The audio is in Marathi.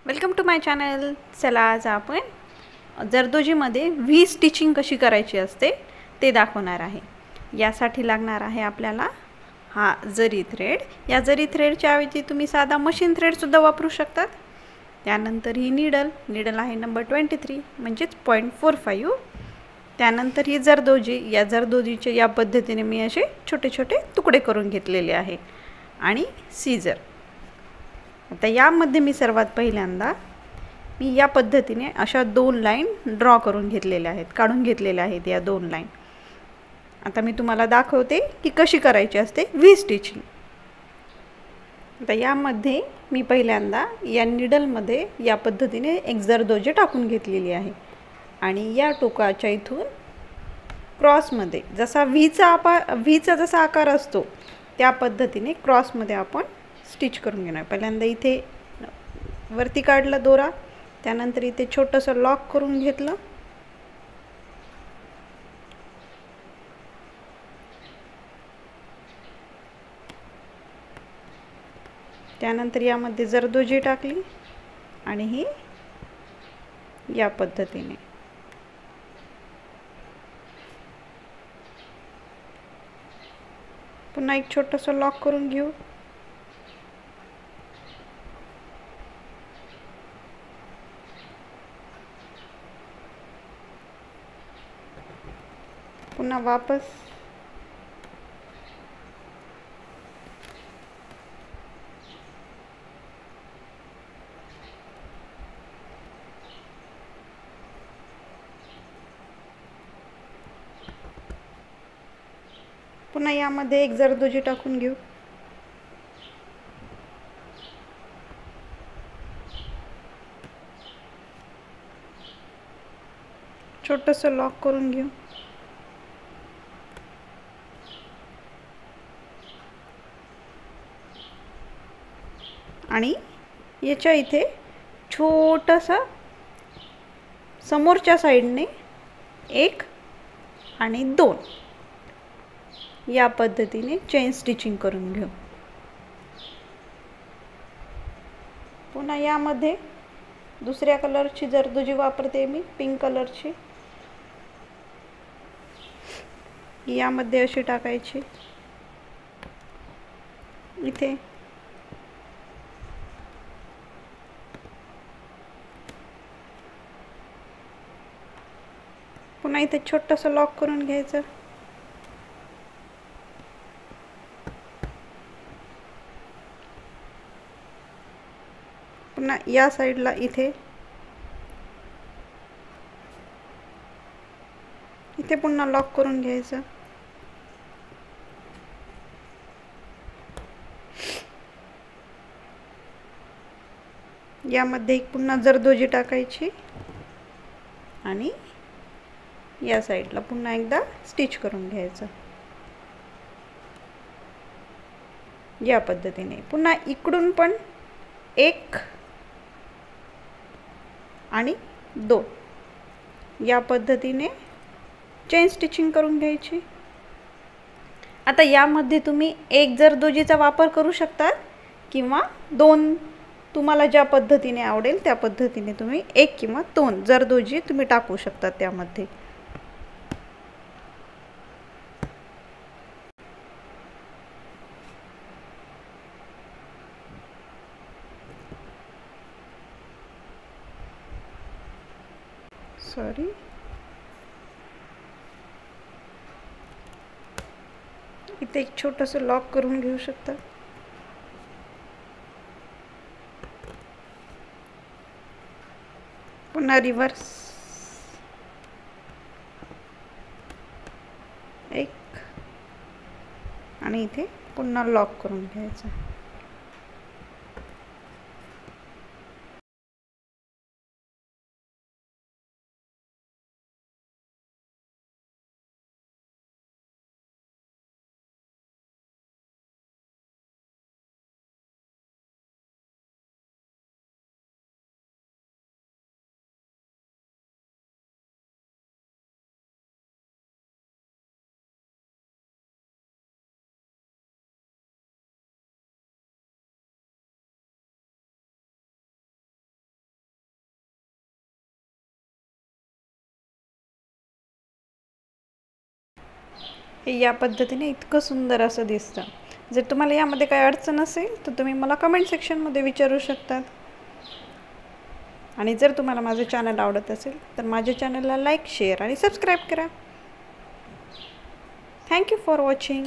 Welcome to my channel. चला आज आपण जरदोजीमध्ये व्ही स्टिचिंग कशी करायची असते ते दाखवणार आहे. यासाठी लागणार आहे आपल्याला हा जरी थ्रेड. या जरी थ्रेडच्या ऐवजी तुम्ही साधा मशीन थ्रेडसुद्धा वापरू शकतात. त्यानंतर ही नीडल आहे नंबर 23 म्हणजेच 0.45. त्यानंतर ही जरदोजी. या जरदोजीचे या पद्धतीने मी असे छोटे छोटे तुकडे करून घेतलेले आहे आणि सीझर. आता यामध्ये मी सर्वात पहिल्यांदा या पद्धतीने अशा 2 लाईन ड्रॉ करून घेतलेल्या आहेत, काढून घेतलेल्या आहेत या 2 लाईन. आता मी तुम्हाला दाखवते की कशी करायची असते व्ही स्टिचिंग. आता यामध्ये मी पहिल्यांदा या नीडलमध्ये या पद्धतीने एक जरदोजी टाकून घेतलेली आहे आणि या टोकाच्या इथून क्रॉसमध्ये जसा व्हीचा जसा आकार असतो त्या पद्धतीने क्रॉसमध्ये आपण स्टिच करून घेणार. पहिल्यांदा इथे वरती काढला दोरा, त्यानंतर इथे छोटंसं लॉक करून घेतलं. त्यानंतर यामध्ये जरदोजी टाकली आणि ही या पद्धतीने पुन्हा एक छोटंसं लॉक करून घेऊ. पुन्हा वापस पुन्हा यामध्ये एक जरदोजी टाकून घेऊ. छोटंसं लॉक करून घेऊ. आणि याच्या इथे छोटंसं समोरच्या साईडने 1 आणि 2 या पद्धतीने चेन स्टिचिंग करून घेऊ. पुन्हा यामध्ये दुसऱ्या कलरची जरदोजी वापरते मी, पिंक कलरची. यामध्ये अशी टाकायची. इथे पुन्हा इथे छोटंसं लॉक करून घ्यायचं. पुन्हा या साईडला इथे पुन्हा लॉक करून घ्यायचं. यामध्ये एक पुन्हा जरदोजी टाकायची आणि या साईडला पुन्हा एकदा स्टिच करून घ्यायचं या पद्धतीने. पुन्हा इकडून पण 1 आणि 2 या पद्धतीने चेन स्टिचिंग करून घ्यायची. आता यामध्ये तुम्ही एक जरदोजीचा वापर करू शकता किंवा 2, तुम्हाला ज्या पद्धतीने आवडेल त्या पद्धतीने तुम्ही 1 किंवा 2 जरदोजी तुम्ही टाकू शकता त्यामध्ये. सॉरी, इथे एक छोटंसं लॉक करून घेऊ शकता. पुन्हा रिवर्स 1 आणि इथे पुन्हा लॉक करून घ्यायचं. हे या पद्धतीने इतकं सुंदर असं दिसतं. जर तुम्हाला यामध्ये काही अडचण असेल तर तुम्ही मला कमेंट सेक्शनमध्ये विचारू शकतात. आणि जर तुम्हाला माझं चॅनल आवडत असेल तर माझ्या चॅनलला लाईक, शेअर आणि सबस्क्राईब करा. Thank you for watching.